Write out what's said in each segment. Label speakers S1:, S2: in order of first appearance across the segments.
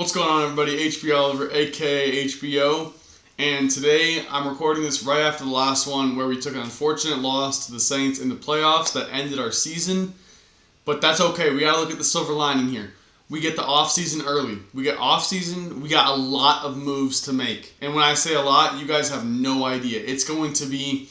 S1: What's going on, everybody? HB Oliver, aka HBO, and today I'm recording this right after the last one where we took an unfortunate loss to the Saints in the playoffs that ended our season. But that's okay. We gotta look at the silver lining here. We get the off season early. We got a lot of moves to make. And when I say a lot, you guys have no idea. It's going to be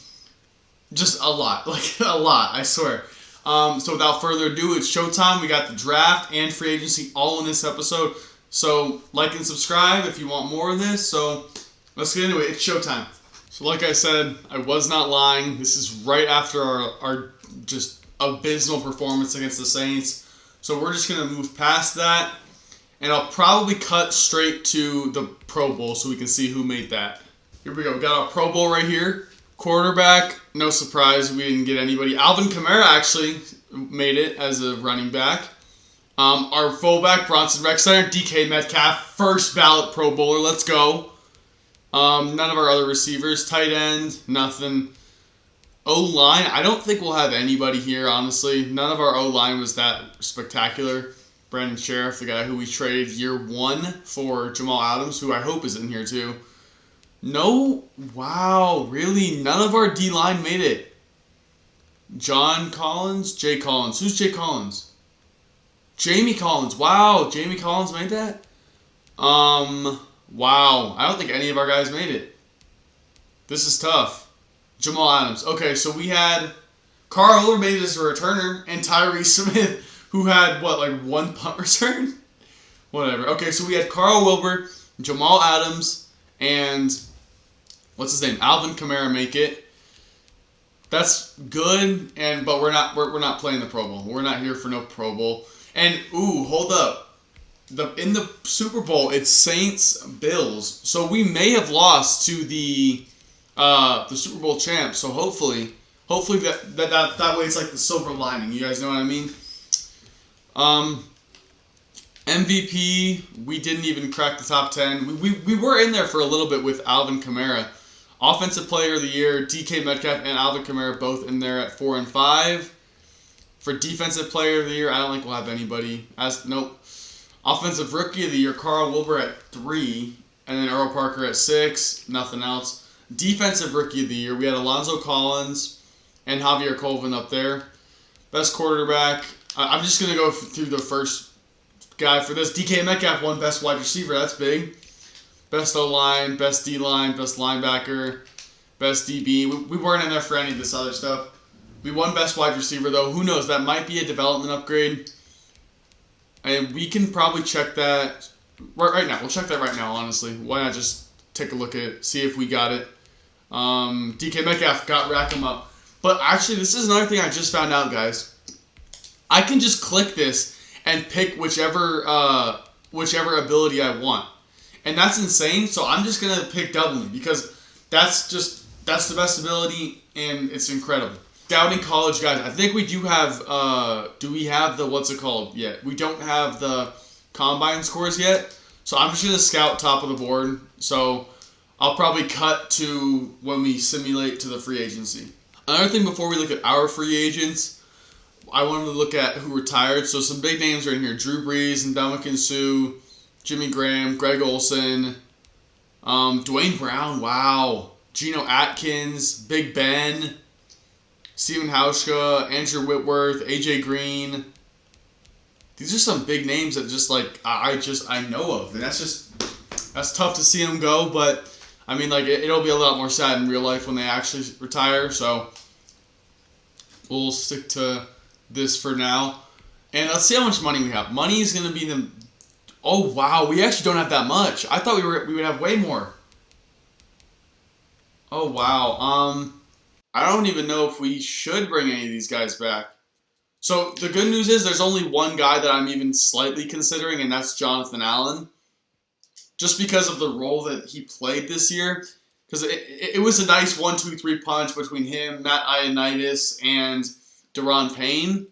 S1: just a lot, like a lot, I swear. So without further ado, it's showtime. We got the draft and free agency all in this episode. So like and subscribe if you want more of this. So let's get into it. It's showtime. So like I said, I was not lying. This is right after our just abysmal performance against the Saints. So we're just going to move past that. And I'll probably cut straight to the Pro Bowl so we can see who made that. Here we go. We got our Pro Bowl right here. Quarterback, no surprise, we didn't get anybody. Alvin Kamara actually made it as a running back. Our fullback, Bronson Rexler, DK Metcalf, first ballot Pro Bowler, let's go. None of our other receivers. Tight end, nothing. O-line, I don't think we'll have anybody here, honestly. None of our O-line was that spectacular. Brandon Sheriff, the guy who we traded year one for Jamal Adams, who I hope is in here too. No, wow, really? None of our D-line made it. John Collins? Jay Collins. Who's Jay Collins? Jamie Collins. Wow, Jamie Collins made that? Wow. I don't think any of our guys made it. This is tough. Jamal Adams. Okay, so we had Carl Miller made it as a returner, and Tyree Smith, who had, like one punt return? Whatever. Okay, so we had Carl Wilbur, Jamal Adams, and what's his name? Alvin Kamara make it. That's good, but we're not playing the Pro Bowl. We're not here for no Pro Bowl. And ooh, hold up. In the Super Bowl, it's Saints Bills. So we may have lost to the Super Bowl champs. So hopefully that way it's like the silver lining. You guys know what I mean? MVP, we didn't even crack the top 10. We were in there for a little bit with Alvin Kamara. Offensive Player of the Year, DK Metcalf and Alvin Kamara both in there at 4 and 5. For Defensive Player of the Year, I don't think we'll have anybody. Nope. Offensive Rookie of the Year, Carl Wilbur at 3, and then Earl Parker at 6. Nothing else. Defensive Rookie of the Year, we had Alonzo Collins and Javier Colvin up there. Best quarterback, I'm just going to go through the first guy for this. DK Metcalf won Best Wide Receiver. That's big. Best O-line, Best D-line, Best Linebacker, Best DB. We weren't in there for any of this other stuff. We won Best Wide Receiver, though. Who knows? That might be a development upgrade. And we can probably check that right now. We'll check that right now, honestly. Why not just take a look at it, see if we got it. DK Metcalf got rack him up. But actually, this is another thing I just found out, guys. I can just click this and pick whichever ability I want. And that's insane, so I'm just going to pick W because that's the best ability, and it's incredible. Scouting college, guys, I think we do have, do we have the, what's it called yet? We don't have the combine scores yet, so I'm just going to scout top of the board. So I'll probably cut to when we simulate to the free agency. Another thing before we look at our free agents, I wanted to look at who retired. So some big names are in here. Drew Brees and Ndamukong Suh, Jimmy Graham, Greg Olsen, Dwayne Brown, wow. Geno Atkins, Big Ben, Stephen Hauschka, Andrew Whitworth, AJ Green. These are some big names that just like I know of. And that's tough to see them go, but I mean like it'll be a lot more sad in real life when they actually retire, so we'll stick to this for now. And let's see how much money we have. Money is going to be the... Oh, wow. We actually don't have that much. I thought we would have way more. Oh, wow. I don't even know if we should bring any of these guys back. So, the good news is there's only one guy that I'm even slightly considering, and that's Jonathan Allen. Just because of the role that he played this year. Because it was a nice 1-2-3 punch between him, Matt Ioannidis, and Deron Payne.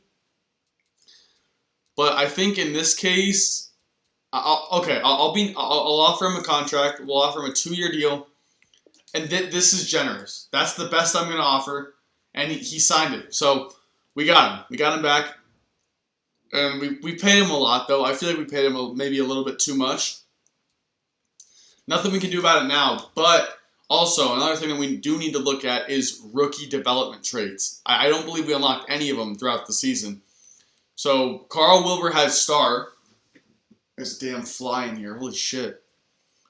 S1: But I think in this case, I'll offer him a contract. We'll offer him a 2-year deal, and this is generous. That's the best I'm going to offer, and he signed it. So we got him back, and we paid him a lot though. I feel like we paid him maybe a little bit too much. Nothing we can do about it now. But also, another thing that we do need to look at is rookie development traits. I don't believe we unlocked any of them throughout the season. So, Carl Wilbur has star. There's a damn fly in here. Holy shit.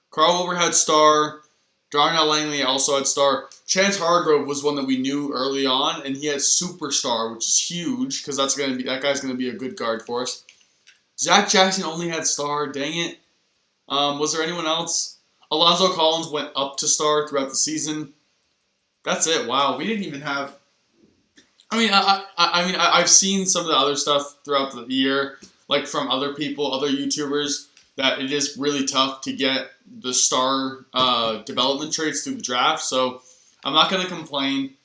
S1: Carl Wilbur had star. Darnell Langley also had star. Chance Hargrove was one that we knew early on, and he had superstar, which is huge because that guy's gonna be a good guard for us. Zach Jackson only had star. Dang it. Was there anyone else? Alonzo Collins went up to star throughout the season. That's it. Wow, we didn't even have. I've seen some of the other stuff throughout the year, like from other people, other YouTubers, that it is really tough to get the star development traits through the draft. So I'm not going to complain.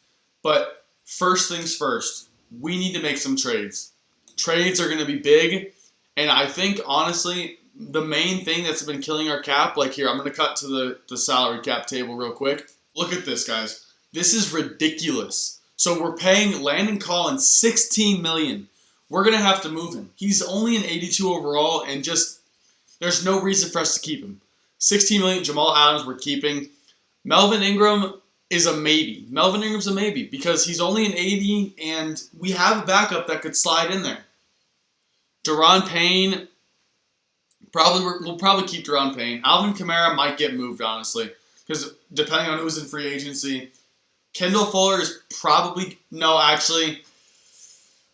S1: But first things first, we need to make some trades. Trades are going to be big. And I think, honestly, the main thing that's been killing our cap, like here, I'm going to cut to the salary cap table real quick. Look at this, guys. This is ridiculous. So we're paying Landon Collins $16 million. We're going to have to move him. He's only an 82 overall, and just there's no reason for us to keep him. $16 million, Jamal Adams we're keeping. Melvin Ingram is a maybe. Melvin Ingram's a maybe because he's only an 80, and we have a backup that could slide in there. Deron Payne, we'll probably keep Deron Payne. Alvin Kamara might get moved, honestly, because depending on who's in free agency. Kendall Fuller is probably no, actually.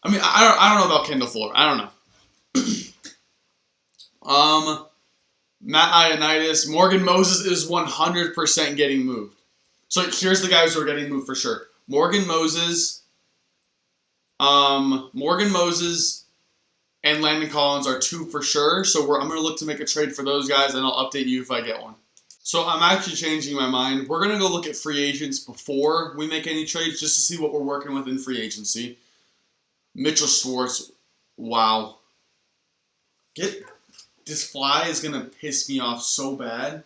S1: I mean, I don't know about Kendall Fuller. I don't know. Matt Ioannidis, Morgan Moses is 100% getting moved. So here's the guys who are getting moved for sure. Morgan Moses, and Landon Collins are 2 for sure. So I'm going to look to make a trade for those guys, and I'll update you if I get one. So I'm actually changing my mind. We're going to go look at free agents before we make any trades just to see what we're working with in free agency. Mitchell Schwartz, wow. This fly is going to piss me off so bad.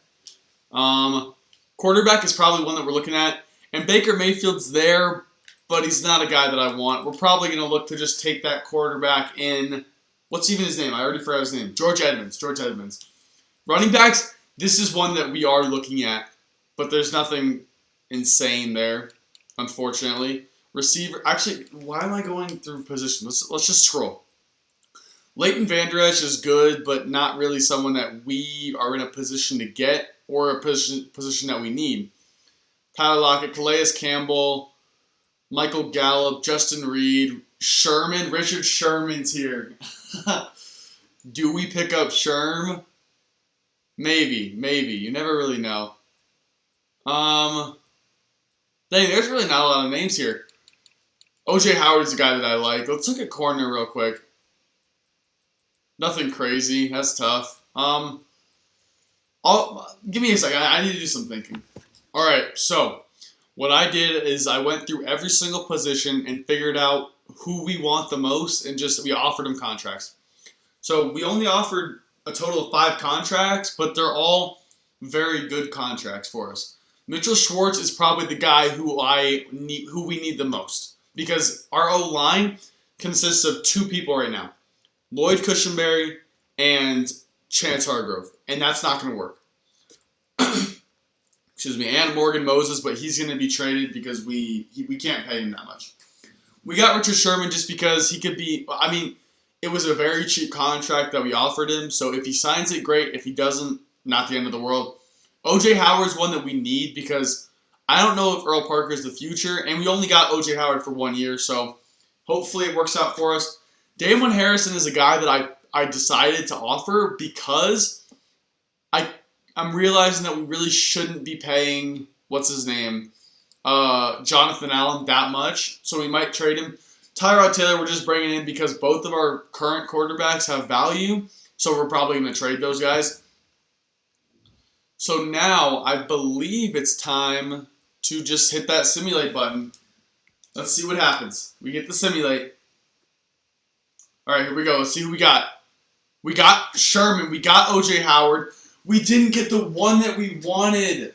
S1: Quarterback is probably one that we're looking at. And Baker Mayfield's there, but he's not a guy that I want. We're probably going to look to just take that quarterback in. What's even his name? I already forgot his name. George Edmonds. Running backs, this is one that we are looking at, but there's nothing insane there, unfortunately. Receiver, actually, why am I going through position? Let's just scroll. Leighton Vander Esch is good, but not really someone that we are in a position to get or a position that we need. Tyler Lockett, Calais Campbell, Michael Gallup, Justin Reed, Sherman. Richard Sherman's here. Do we pick up Sherm? Maybe. You never really know. Dang, there's really not a lot of names here. OJ Howard's the guy that I like. Let's look at corner real quick. Nothing crazy. That's tough. Give me a second. I need to do some thinking. All right, so what I did is I went through every single position and figured out who we want the most, and we offered them contracts. So we only offered a total of 5 contracts, but they're all very good contracts for us. Mitchell Schwartz is probably the guy who we need the most because our O-line consists of 2 people right now. Lloyd Cushenberry and Chance Hargrove, and that's not going to work. Excuse me, and Morgan Moses, but he's going to be traded because we can't pay him that much. We got Richard Sherman just because he could be, it was a very cheap contract that we offered him, so if he signs it, great. If he doesn't, not the end of the world. O.J. Howard's one that we need because I don't know if Earl Parker's the future, and we only got O.J. Howard for 1 year, so hopefully it works out for us. Damon Harrison is a guy that I decided to offer because I'm realizing that we really shouldn't be paying, what's his name, Jonathan Allen that much, so we might trade him. Tyrod Taylor we're just bringing in because both of our current quarterbacks have value, so we're probably going to trade those guys. So now I believe it's time to just hit that simulate button. Let's see what happens. We hit the simulate. All right, here we go. Let's see who we got. We got Sherman. We got O.J. Howard. We didn't get the one that we wanted.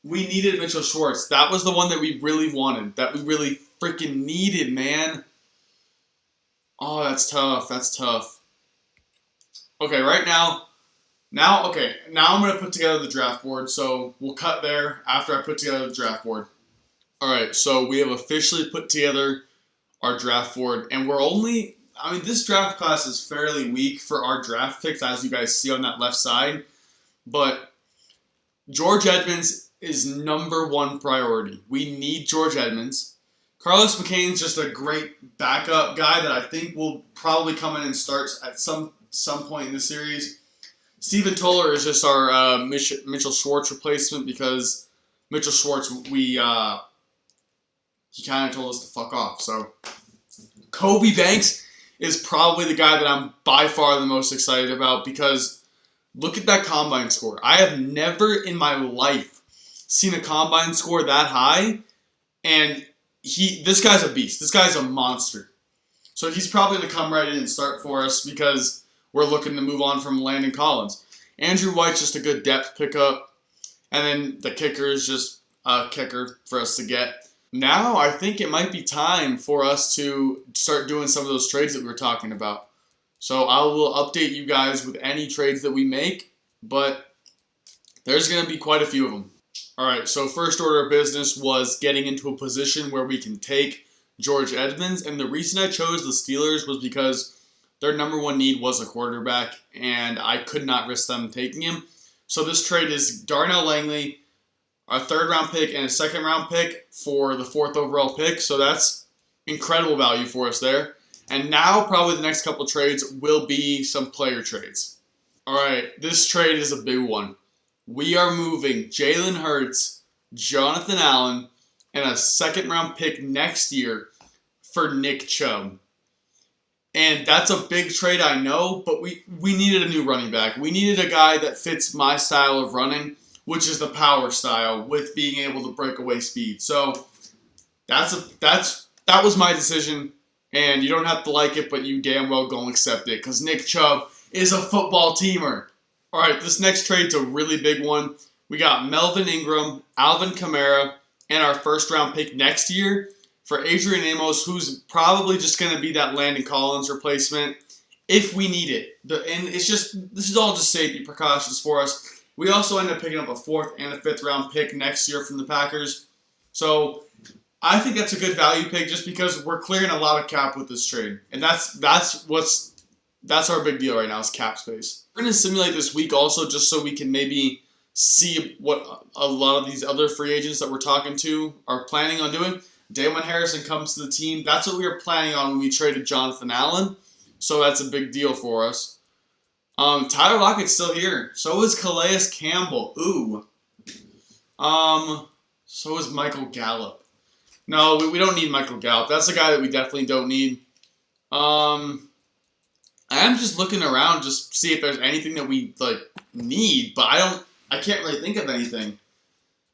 S1: We needed Mitchell Schwartz. That was the one that we really wanted. That we really freaking needed, man. Oh, that's tough. Okay, right now, Now, okay, now I'm going to put together the draft board, so we'll cut there after I put together the draft board. Alright, so we have officially put together our draft board, and this draft class is fairly weak for our draft picks, as you guys see on that left side, but George Edmonds is number one priority. We need George Edmonds. Carlos McCain's just a great backup guy that I think will probably come in and start at some point in the series. Steven Toller is just our Mitchell Schwartz replacement because Mitchell Schwartz, he kind of told us to fuck off. So Kobe Banks is probably the guy that I'm by far the most excited about because look at that combine score. I have never in my life seen a combine score that high, and this guy's a beast. This guy's a monster. So he's probably going to come right in and start for us because we're looking to move on from Landon Collins. Andrew White's just a good depth pickup, and then the kicker is just a kicker for us to get. Now I think it might be time for us to start doing some of those trades that we were talking about. So I will update you guys with any trades that we make, but there's going to be quite a few of them. Alright, so first order of business was getting into a position where we can take George Edmonds, and the reason I chose the Steelers was because their number one need was a quarterback, and I could not risk them taking him. So this trade is Darnell Langley, a third-round pick, and a second-round pick for the fourth overall pick, so that's incredible value for us there. And now probably the next couple trades will be some player trades. Alright, this trade is a big one. We are moving Jalen Hurts, Jonathan Allen, and a second-round pick next year for Nick Chubb. And that's a big trade, I know, but we needed a new running back. We needed a guy that fits my style of running, which is the power style, with being able to break away speed. So that was my decision, and you don't have to like it, but you damn well go and accept it, because Nick Chubb is a football teamer. All right, this next trade's a really big one. We got Melvin Ingram, Alvin Kamara, and our first-round pick next year for Adrian Amos, who's probably just going to be that Landon Collins replacement if we need it. And this is all just safety precautions for us. We also end up picking up a fourth and a fifth-round pick next year from the Packers. So I think that's a good value pick just because we're clearing a lot of cap with this trade. And that's our big deal right now is cap space. We're going to simulate this week also just so we can maybe see what a lot of these other free agents that we're talking to are planning on doing. Damon Harrison comes to the team. That's what we were planning on when we traded Jonathan Allen. So that's a big deal for us. Tyler Lockett's still here. So is Calais Campbell. Ooh. So is Michael Gallup. No, we don't need Michael Gallup. That's a guy that we definitely don't need. I'm just looking around just to see if there's anything that we need, but I can't really think of anything.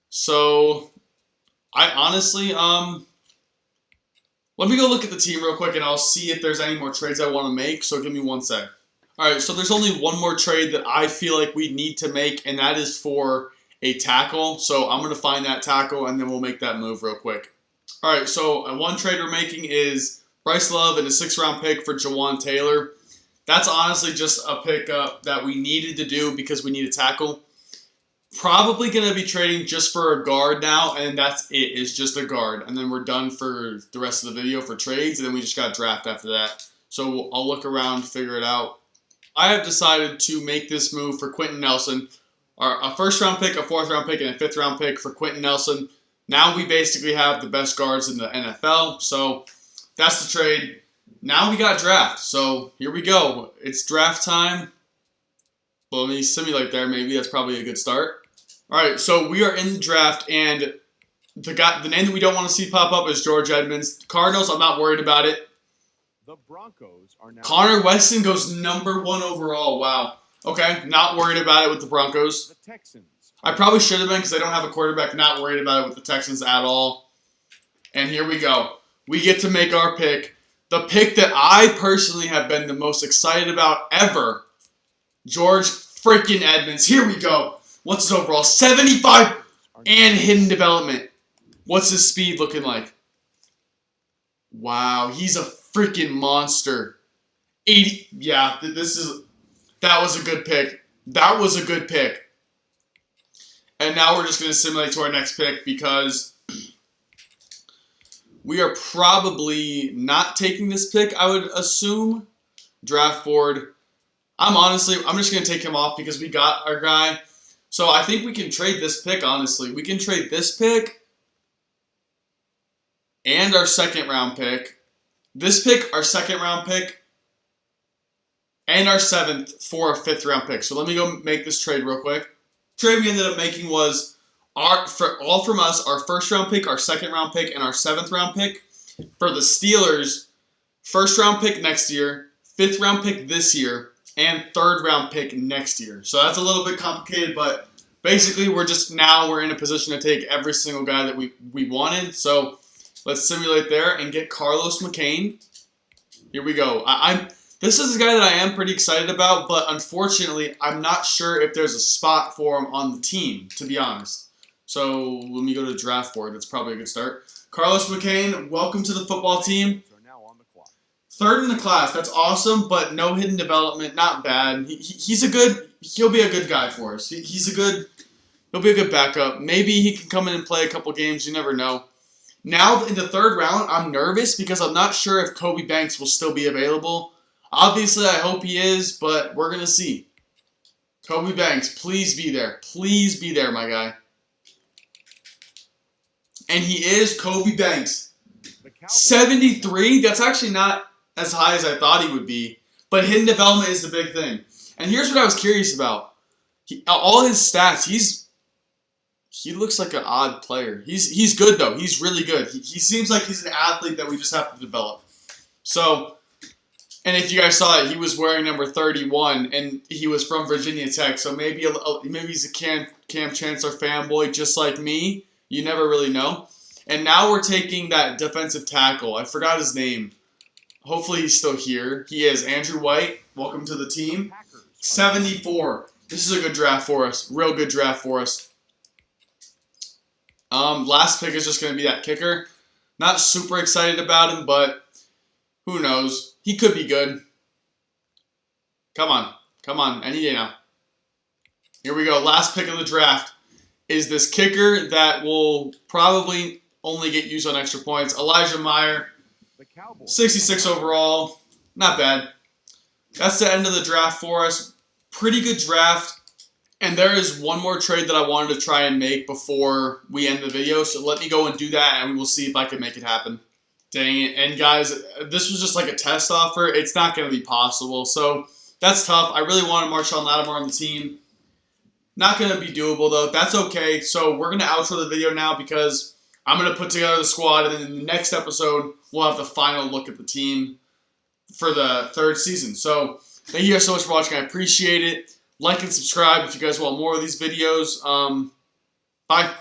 S1: So I honestly let me go look at the team real quick and I'll see if there's any more trades I want to make, so give me one sec. Alright, so there's only one more trade that I feel like we need to make, and that is for a tackle. So I'm going to find that tackle and then we'll make that move real quick. Alright, so one trade we're making is Bryce Love and a 6th-round pick for Jawan Taylor. That's honestly just a pickup that we needed to do because we need a tackle. Probably going to be trading just for a guard now, and that's it. It's just a guard. And then we're done for the rest of the video for trades, and then we just got draft after that. So I'll look around, figure it out. I have decided to make this move for Quentin Nelson. A 1st-round pick, a 4th-round pick, and a 5th-round pick for Quentin Nelson. Now we basically have the best guards in the NFL, so that's the trade. Now we got draft, so here we go. It's draft time. Well, let me simulate there, maybe. That's probably a good start. All right, so we are in the draft, and the name that we don't want to see pop up is George Edmonds. Cardinals, I'm not worried about it.
S2: The Broncos are now.
S1: Connor Weston goes number 1 overall. Wow. Okay, not worried about it with the Broncos.
S2: The Texans.
S1: I probably should have been because I don't have a quarterback. Not worried about it with the Texans at all. And here we go. We get to make our pick. The pick that I personally have been the most excited about ever. George freaking Edmonds. Here we go. What's his overall? 75 and hidden development. What's his speed looking like? Wow, he's a freaking monster. 80. Yeah, that was a good pick. That was a good pick. And now we're just going to simulate to our next pick because we are probably not taking this pick, I would assume. Draft board. I'm just going to take him off because we got our guy. So I think we can trade this pick, honestly. We can trade this pick and our second round pick. This pick, our second round pick, and our 7th for a 5th round pick. So let me go make this trade real quick. The trade we ended up making was all from us, our 1st round pick, our 2nd round pick, and our 7th round pick. For the Steelers, 1st round pick next year, 5th round pick this year, and 3rd round pick next year. So that's a little bit complicated, but basically we're in a position to take every single guy that we wanted. So let's simulate there and get Carlos McCain. Here we go. This is a guy that I am pretty excited about, but unfortunately I'm not sure if there's a spot for him on the team, to be honest. So let me go to draft board. That's probably a good start. Carlos McCain, welcome to the football team. 3rd in the class, that's awesome, but no hidden development, not bad. He'll be a good guy for us. He'll be a good backup. Maybe he can come in and play a couple games, you never know. Now in the 3rd round, I'm nervous because I'm not sure if Kobe Banks will still be available. Obviously, I hope he is, but we're going to see. Kobe Banks, please be there. Please be there, my guy. And he is Kobe Banks. 73, that's actually not as high as I thought he would be. But hidden development is the big thing. And here's what I was curious about. All his stats, he looks like an odd player. He's good, though. He's really good. He seems like he's an athlete that we just have to develop. So, and if you guys saw it, he was wearing number 31, and he was from Virginia Tech. So maybe he's a Cam Chancellor fanboy just like me. You never really know. And now we're taking that defensive tackle. I forgot his name. Hopefully he's still here. He is. Andrew White, welcome to the team. 74. This is a good draft for us. Real good draft for us. Last pick is just going to be that kicker. Not super excited about him, but who knows? He could be good. Come on. Come on. Any day now. Here we go. Last pick of the draft is this kicker that will probably only get used on extra points. Elijah Meyer, 66 overall. Not bad. That's the end of the draft for us. Pretty good draft. And there is one more trade that I wanted to try and make before we end the video. So let me go and do that, and we will see if I can make it happen. Dang it. And guys, this was just like a test offer. It's not going to be possible. So that's tough. I really wanted Marshawn Lattimore on the team. Not going to be doable, though. That's okay. So we're going to outro the video now because I'm going to put together the squad, and then in the next episode, we'll have the final look at the team for the 3rd season. So thank you guys so much for watching. I appreciate it. Like and subscribe if you guys want more of these videos. Bye.